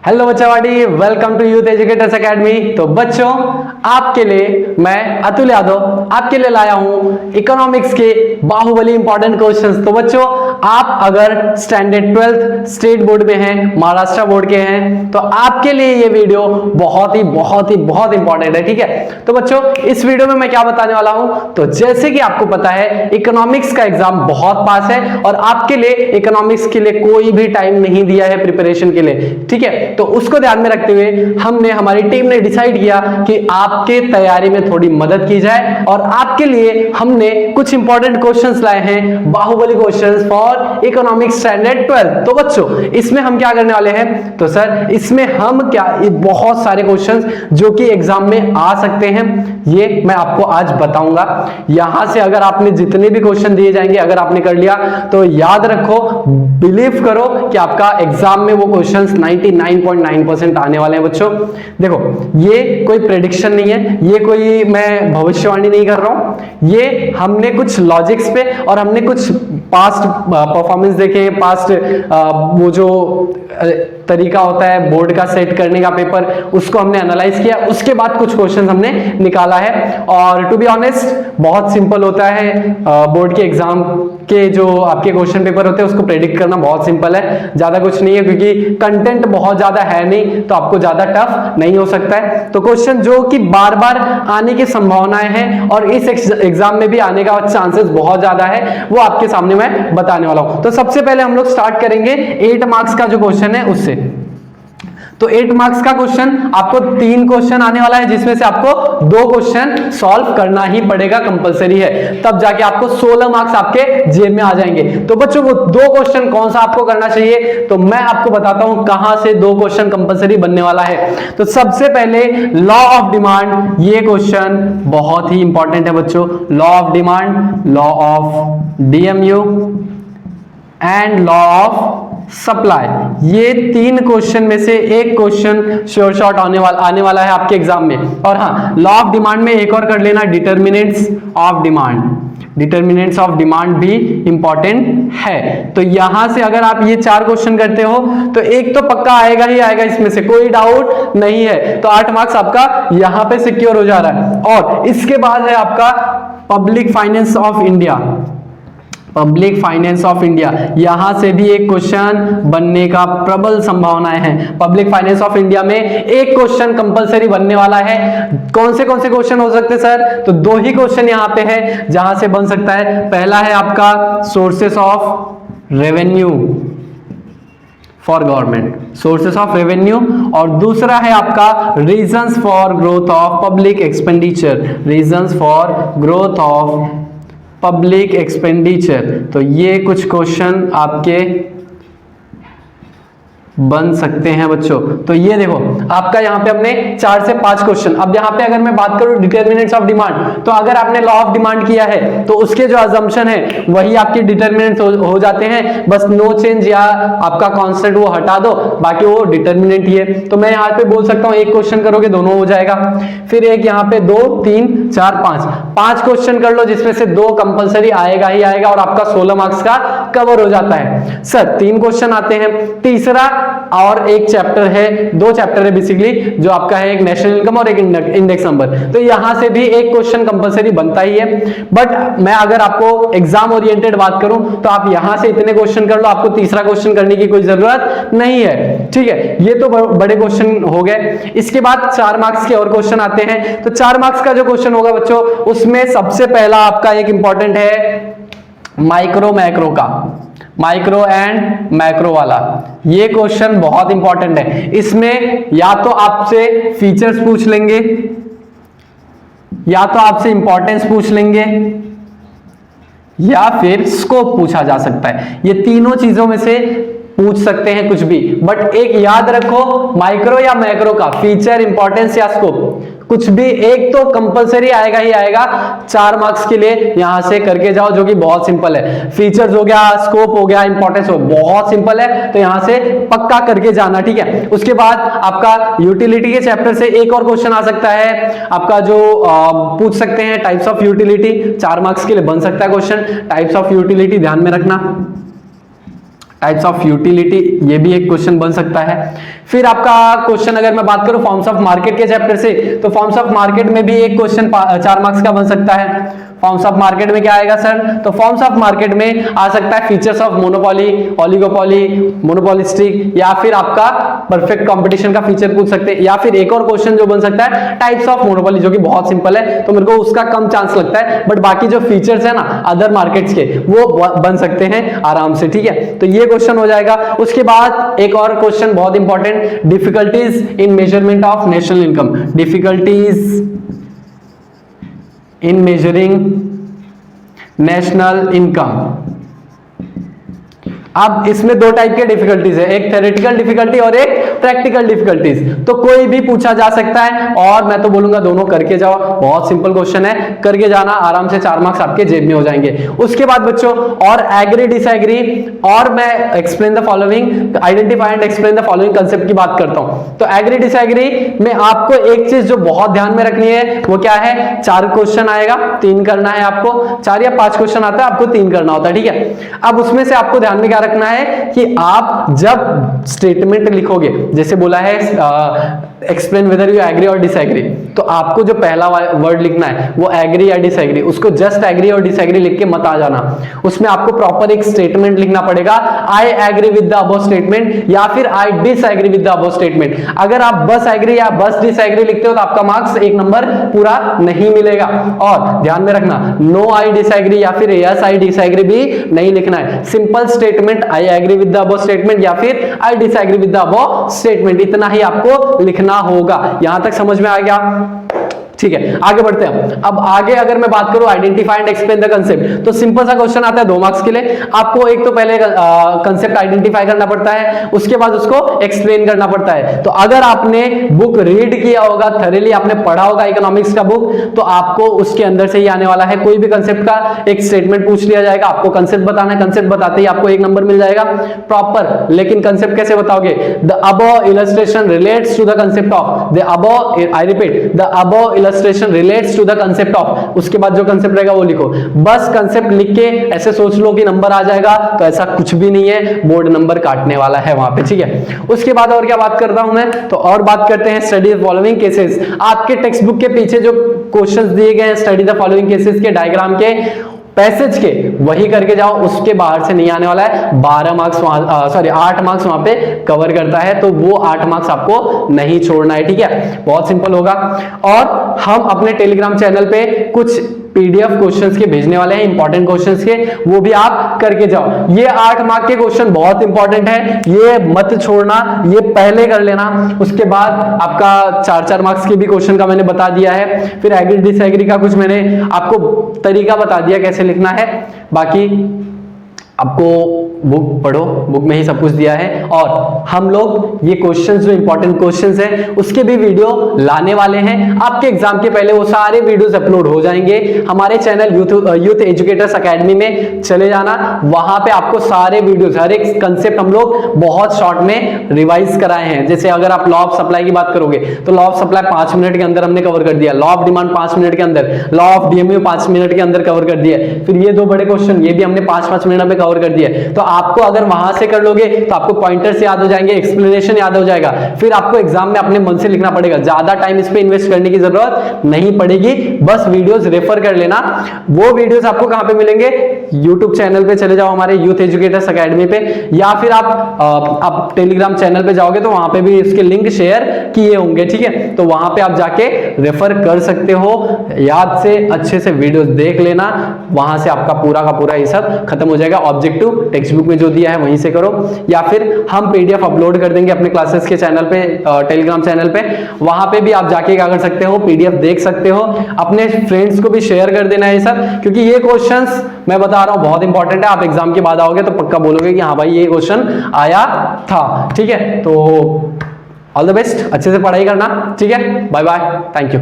Hello बच्चावाड़ी, welcome to Youth Educators Academy. तो बच्चों, आपके लिए मैं अतुल यादव आपके लिए लाया हूं इकोनॉमिक्स के बाहुबली इंपॉर्टेंट क्वेश्चंस। तो बच्चों, आप अगर स्टैंडर्ड 12th स्टेट बोर्ड में हैं, महाराष्ट्र बोर्ड के हैं, तो आपके लिए ये वीडियो बहुत ही इंपॉर्टेंट है। ठीक है, तो बच्चों इस वीडियो में मैं क्या बताने वाला हूं, तो जैसे कि आपको पता है इकोनॉमिक्स का एग्जाम बहुत पास है और आपके लिए इकोनॉमिक्स के लिए कोई भी टाइम नहीं दिया है प्रिपरेशन के लिए। ठीक है, तो उसको ध्यान में रखते हुए हमारी टीम ने डिसाइड किया कि आपके तैयारी में थोड़ी मदद की जाए और आपके लिए हमने कुछ इंपॉर्टेंट क्वेश्चंस लाए हैं, Baahubali questions for economics standard 12। तो बच्चों इसमें हम क्या करने वाले हैं, तो सर इसमें हम क्या बहुत सारे क्वेश्चंस जो कि एग्जाम में आ सकते हैं, ये मैं आपको आज बताऊंगा। यहां से अगर आपने जितने भी क्वेश्चन दिए जाएंगे, अगर आपने कर लिया तो याद रखो, बिलीव करो कि आपका एग्जाम में वो क्वेश्चंस 99.9% आने वाले हैं। बच्चों देखो, ये कोई प्रेडिक्शन नहीं है, ये कोई मैं भविष्यवाणी नहीं कर रहा हूं, ये हमने कुछ लॉजिक्स पे और हमने कुछ पास्ट परफॉर्मेंस देखे, पास्ट वो जो तरीका होता है बोर्ड का सेट करने का पेपर, उसको हमने एनालाइज किया, उसके बाद कुछ क्वेश्चन हमने निकाला है। और टू बी ऑनेस्ट बहुत सिंपल होता है, बोर्ड के एग्जाम के जो आपके क्वेश्चन पेपर होते हैं उसको प्रेडिक्ट करना बहुत सिंपल है, ज्यादा कुछ नहीं है, क्योंकि कंटेंट बहुत ज्यादा है नहीं, तो आपको ज्यादा टफ नहीं हो सकता है। तो क्वेश्चन जो कि बार बार आने की संभावनाएं हैं और इस एग्जाम में भी आने का चांसेस बहुत ज्यादा है, वो आपके सामने मैं बताने वाला हूं। तो सबसे पहले हम लोग स्टार्ट करेंगे 8 मार्क्स का जो क्वेश्चन है उससे। तो 8 मार्क्स का क्वेश्चन, आपको 3 क्वेश्चन आने वाला है, जिसमें से आपको 2 क्वेश्चन सॉल्व करना ही पड़ेगा, कंपलसरी है, तब जाके आपको 16 मार्क्स आपके जेब में आ जाएंगे। तो बच्चों वो 2 क्वेश्चन कौन सा आपको करना चाहिए, तो मैं आपको बताता हूं कहां से 2 क्वेश्चन कंपलसरी बनने वाला है। तो सबसे पहले लॉ ऑफ डिमांड, ये क्वेश्चन बहुत ही इंपॉर्टेंट है बच्चों। Law of demand, law of DMU and law of supply, ये 3 क्वेश्चन में से एक क्वेश्चन श्योर शॉट आने वाला है आपके एग्जाम में। और हाँ, लॉ ऑफ डिमांड में एक और कर लेना, determinants of demand. Determinants of demand भी इंपॉर्टेंट है। तो यहां से अगर आप ये 4 क्वेश्चन करते हो तो एक तो पक्का आएगा ही आएगा, इसमें से कोई डाउट नहीं है। तो 8 मार्क्स आपका यहां पे सिक्योर हो जा रहा है। और इसके बाद है आपका public finance of India. Public finance of India, यहां से भी एक क्वेश्चन बनने का प्रबल संभावनाएं हैं। पब्लिक फाइनेंस ऑफ इंडिया में एक क्वेश्चन कंपलसरी बनने वाला है। कौन से क्वेश्चन हो सकते हैं सर, तो 2 ही क्वेश्चन यहां पे है जहां से बन सकता है। पहला है आपका sources of revenue for government, sources of revenue, और दूसरा है आपका reasons for growth of public expenditure, reasons for growth of public expenditure. तो ये कुछ क्वेश्चन आपके बन सकते हैं बच्चों। तो ये देखो आपका यहाँ पे हमने 4 से 5 क्वेश्चन। अब यहाँ पे अगर मैं बात करूं डिटर्मिनेंट्स ऑफ डिमांड, तो अगर आपने लॉ ऑफ डिमांड किया है तो उसके जो अजम्पशन है वही आपके डिटर्मिनेंट्स हो जाते हैं, बस नो चेंज या आपका कांस्टेंट वो हटा दो, बाकी वो डिटर्मिनेंट ही है। तो मैं यहाँ पे बोल सकता हूँ एक क्वेश्चन करोगे दोनों हो जाएगा, फिर एक यहाँ पे 2 3 4 5 क्वेश्चन कर लो, जिसमें से 2 कंपलसरी आएगा ही आएगा और आपका 16 मार्क्स का कवर हो जाता है। सर 3 क्वेश्चन आते हैं, तीसरा और एक चैप्टर है, 2 चैप्टर है बेसिकली, जो आपका है एक नेशनल इनकम और एक इंडेक्स नंबर। तो यहां से भी एक क्वेश्चन कंपलसरी बनता ही है। बट मैं अगर आपको एग्जाम ओरिएंटेड बात करूं तो आप यहां से इतने क्वेश्चन कर लो, आपको तीसरा क्वेश्चन करने की कोई जरूरत नहीं है। ठीक है, ये तो बड़े क्वेश्चन हो गए। इसके बाद 4 मार्क्स के और क्वेश्चन आते हैं। तो 4 मार्क्स का जो क्वेश्चन होगा बच्चों, उसमें सबसे पहला आपका एक इंपॉर्टेंट है माइक्रो मैक्रो का, माइक्रो एंड मैक्रो वाला। ये क्वेश्चन बहुत इंपॉर्टेंट है। इसमें या तो आपसे फीचर्स पूछ लेंगे, या तो आपसे इंपॉर्टेंस पूछ लेंगे, या फिर स्कोप पूछा जा सकता है। ये तीनों चीजों में से पूछ सकते हैं कुछ भी। बट एक याद रखो, माइक्रो या मैक्रो का फीचर, इंपॉर्टेंस या स्कोप, कुछ भी एक तो कंपलसरी आएगा ही आएगा। 4 मार्क्स के लिए यहां से करके जाओ, जो कि बहुत सिंपल है। फीचर्स हो गया, स्कोप हो गया, इंपॉर्टेंस हो, बहुत सिंपल है, तो यहां से पक्का करके जाना। ठीक है, उसके बाद आपका यूटिलिटी के चैप्टर से एक और क्वेश्चन आ सकता है आपका, जो पूछ सकते हैं टाइप्स ऑफ यूटिलिटी। 4 मार्क्स के लिए बन सकता है क्वेश्चन, टाइप्स ऑफ यूटिलिटी ध्यान में रखना। टाइप्स ऑफ यूटिलिटी, ये भी एक क्वेश्चन बन सकता है। फिर आपका क्वेश्चन अगर मैं बात करूं फॉर्म्स ऑफ मार्केट के चैप्टर से, तो फॉर्म्स ऑफ मार्केट में भी एक क्वेश्चन 4 मार्क्स का बन सकता है। फॉर्म्स ऑफ मार्केट में क्या आएगा सर? तो फॉर्म्स ऑफ मार्केट में आ सकता है features of monopoly, oligopoly, monopolistic, या फिर आपका परफेक्ट कंपटीशन का फीचर पूछ सकते हैं, या फिर एक और क्वेश्चन जो बन सकता है टाइप्स ऑफ मोनोपोली, जो कि बहुत सिंपल है, तो मेरे को उसका कम चांस लगता है, बट बाकी जो फीचर्स है ना अदर मार्केट्स के, वो बन सकते हैं आराम से, ठीक है। तो ये क्वेश्चन हो जाएगा। उसके बाद एक और क्वेश्चन बहुत important, difficulties in measurement of national income, difficulties in measuring national income। अब इसमें दो टाइप के डिफिकल्टीज है, एक थ्योरेटिकल डिफिकल्टी और एक प्रैक्टिकल डिफिकल्टीज। तो कोई भी पूछा जा सकता है, और मैं तो बोलूंगा दोनों करके जाओ, बहुत सिंपल क्वेश्चन है, करके जाना, आराम से 4 मार्क्स आपके जेब में हो जाएंगे। उसके बाद बच्चों और एग्री डिसएग्री, और मैं explain the following, identify and explain the following concept की बात करता हूं। तो एग्री डिसएग्री में आपको एक चीज जो बहुत ध्यान में रखनी है वो क्या है, 4 क्वेश्चन आएगा, 3 करना है आपको, 4 या 5 क्वेश्चन आता है, आपको 3 करना होता है, ठीक है। अब उसमें से आपको ध्यान में क्या रखना है कि आप जब स्टेटमेंट लिखोगे, जैसे बोला है एक्सप्लेन वेदर यू एग्री और डिसएग्री, तो आपको जो पहला वर्ड लिखना है वो एग्री या डिसएग्री, उसको जस्ट एग्री और डिसएग्री लिख के मत आ जाना, उसमें आपको प्रॉपर एक स्टेटमेंट लिखना पड़ेगा, I agree with the above statement या फिर I disagree with the above statement. अगर आप बस एग्री या बस डिसएग्री लिखते हो तो आपका मार्क्स 1 नंबर पूरा नहीं मिलेगा। और ध्यान में रखना, नो आई डिसएग्री या फिर यस आई डिसएग्री भी नहीं लिखना है, simple statement I agree with the above statement या फिर I disagree with the above statement, इतना ही आपको लिखना होगा। यहां तक समझ में आ गया? ठीक है, आगे बढ़ते हैं। अब आगे अगर मैं बात करूं identify and explain the concept, तो सिंपल सा क्वेश्चन आता है 2 मार्क्स के लिए। आपको एक तो पहले कंसेप्ट आइडेंटिफाई करना पड़ता है, उसके बाद उसको एक्सप्लेन करना पड़ता है। तो अगर आपने बुक रीड किया होगा, थॉरली आपने पढ़ा होगा इकोनॉमिक्स का बुक, तो आपको उसके अंदर से ही आने वाला है। कोई भी कंसेप्ट का एक स्टेटमेंट पूछ लिया जाएगा, आपको कंसेप्ट बताना है, कंसेप्ट बताते ही आपको 1 नंबर मिल जाएगा प्रॉपर। लेकिन कंसेप्ट कैसे बताओगे? The above illustration relates to the concept of, the above, I repeat, the above illustration relates to the concept of, उसके बाद जो कंसेप्ट रहेगा वो लिखो। बस कंसेप्ट लिख के ऐसे सोच लो कि नंबर आ जाएगा, तो ऐसा कुछ भी नहीं है, बोर्ड नंबर काटने वाला है वहां पे, ठीक है। उसके बाद और क्या बात करता हूं मैं, तो और बात करते हैं स्टडी द फॉलोइंग केसेस। आपके टेक्स्ट बुक के पीछे जो क्वेश्चंस दिए गए हैं स्टडी द फॉलोइंग केसेस के, डायग्राम के, पैसेज के, वही करके जाओ, उसके बाहर से नहीं आने वाला है। 12 मार्क्स वहां, सॉरी 8 मार्क्स वहां पे कवर करता है, तो वो 8 मार्क्स आपको नहीं छोड़ना है, ठीक है। बहुत सिंपल होगा। और हम अपने टेलीग्राम चैनल पे कुछ पीडीएफ क्वेश्चंस के भेजने वाले हैं, इंपॉर्टेंट क्वेश्चंस के, वो भी आप करके जाओ। ये 8 मार्क के क्वेश्चन बहुत इंपॉर्टेंट है, ये मत छोड़ना, ये पहले कर लेना। उसके बाद आपका 4-4 मार्क्स के भी क्वेश्चन का मैंने बता दिया है। फिर एग्री डिसएग्री का कुछ मैंने आपको तरीका बता दिया कैसे लिखना है। बाकी आपको बुक पढ़ो, बुक में ही सब कुछ दिया है। और हम लोग ये क्वेश्चंस जो इंपॉर्टेंट क्वेश्चंस हैं उसके भी वीडियो लाने वाले हैं। आपके एग्जाम के पहले वो सारे वीडियोस अपलोड हो जाएंगे हमारे चैनल यूथ एजुकेटर्स एकेडमी में। चले जाना, वहां पे आपको सारे वीडियोस, हर एक कंसेप्ट हम लोग बहुत शॉर्ट में रिवाइज कराए हैं। जैसे अगर आप लॉ ऑफ सप्लाई की बात करोगे तो लॉ ऑफ सप्लाई 5 मिनट के अंदर हमने कवर कर दिया, लॉ ऑफ डिमांड 5 मिनट के अंदर, लॉ ऑफ डीएमयू 5 मिनट के अंदर कवर कर दिया। फिर ये 2 बड़े क्वेश्चन, ये भी हमने 5-5 मिनट में कवर कर दिया। तो आपको अगर वहां से कर लोगे तो आपको पॉइंटर्स याद हो जाएंगे, एक्सप्लेनेशन याद हो जाएगा। फिर आपको एग्जाम में अपने मन से लिखना पड़ेगा, ज्यादा टाइम इस पे इन्वेस्ट करने की जरूरत नहीं पड़ेगी, बस वीडियोस रेफर कर लेना। वो वीडियोस आपको कहां पे मिलेंगे? यूट्यूब चैनल पे चले जाओ हमारे यूथ एजुकेटर्स एकेडमी पे, या फिर आप टेलीग्राम चैनल पे जाओगे तो वहां पे भी इसके लिंक शेयर किए होंगे, ठीक है। तो वहां पे आप जाके रेफर कर सकते हो, याद से अच्छे से वीडियोस देख लेना, वहां से आपका पूरा का पूरा ये सब खत्म हो जाएगा। ऑब्जेक्टिव टेक्स्ट बुक में जो दिया है वहीं से करो, या फिर हम पीडीएफ अपलोड कर देंगे अपने क्लासेस के चैनल पे, टेलीग्राम चैनल पे, वहां पे भी आप जाके क्या कर सकते हो, पीडीएफ देख सकते हो। अपने फ्रेंड्स को भी शेयर कर देना है ये सब, क्योंकि ये क्वेश्चंस मैं बता रहा हूं बहुत इंपॉर्टेंट है। आप एग्जाम के बाद आओगे तो पक्का बोलोगे कि हाँ भाई ये क्वेश्चन आया था, ठीक है। तो ऑल द बेस्ट, अच्छे से पढ़ाई करना, ठीक है। Bye bye, thank you.